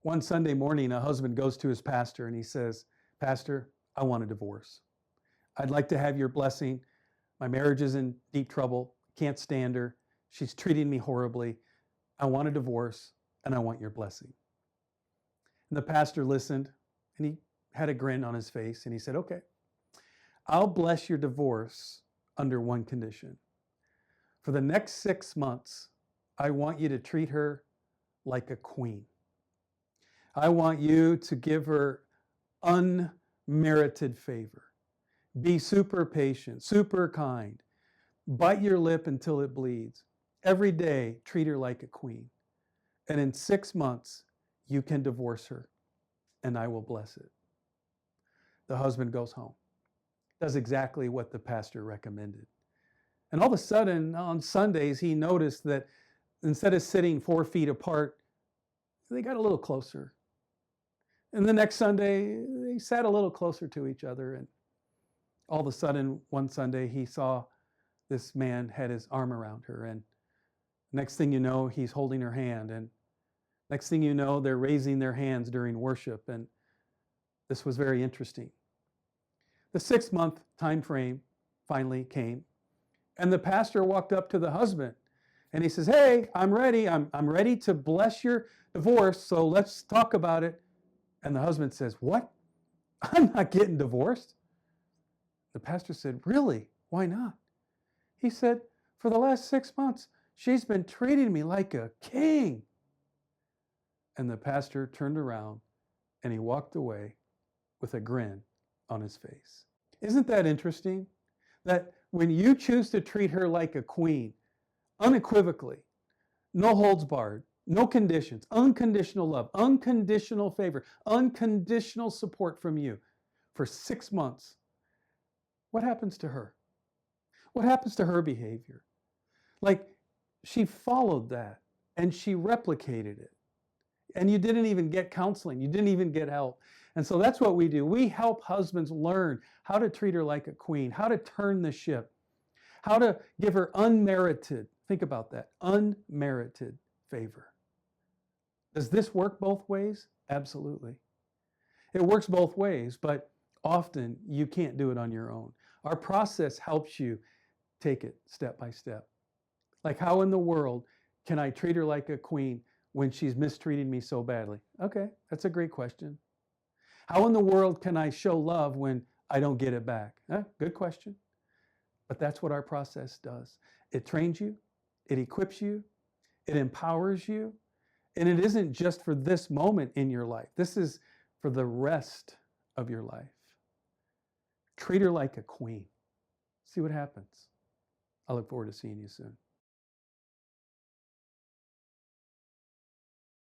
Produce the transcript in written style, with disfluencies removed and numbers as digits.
One Sunday morning, a husband goes to his pastor and he says, Pastor, I want a divorce. I'd like to have your blessing. My marriage is in deep trouble. Can't stand her. She's treating me horribly. I want a divorce and I want your blessing. And the pastor listened and he had a grin on his face and he said, okay, I'll bless your divorce under one condition. For the next 6 months, I want you to treat her like a queen. I want you to give her unmerited favor. Be super patient, super kind. Bite your lip until it bleeds. Every day, treat her like a queen. And in 6 months, you can divorce her, and I will bless it. The husband goes home, does exactly what the pastor recommended. And all of a sudden, on Sundays, he noticed that instead of sitting 4 feet apart, they got a little closer. And the next Sunday, they sat a little closer to each other. And all of a sudden, one Sunday, he saw this man had his arm around her. And next thing you know, he's holding her hand. And next thing you know, they're raising their hands during worship. And this was very interesting. The 6-month time frame finally came. And the pastor walked up to the husband. And he says, hey, I'm ready. I'm ready to bless your divorce. So let's talk about it. And the husband says, what? I'm not getting divorced. The pastor said, really? Why not? He said, for the last 6 months, she's been treating me like a king. And the pastor turned around and he walked away with a grin on his face. Isn't that interesting? That when you choose to treat her like a queen, unequivocally, no holds barred, no conditions, unconditional love, unconditional favor, unconditional support from you for 6 months, what happens to her? What happens to her behavior? Like, she followed that and she replicated it. And you didn't even get counseling. You didn't even get help. And so that's what we do. We help husbands learn how to treat her like a queen, how to turn the ship, how to give her unmerited, think about that, unmerited favor. Does this work both ways? Absolutely. It works both ways, but often you can't do it on your own. Our process helps you take it step by step. Like, how in the world can I treat her like a queen when she's mistreating me so badly? Okay, that's a great question. How in the world can I show love when I don't get it back? Good question. But that's what our process does. It trains you, it equips you, it empowers you, and it isn't just for this moment in your life. This is for the rest of your life. Treat her like a queen. See what happens. I look forward to seeing you soon.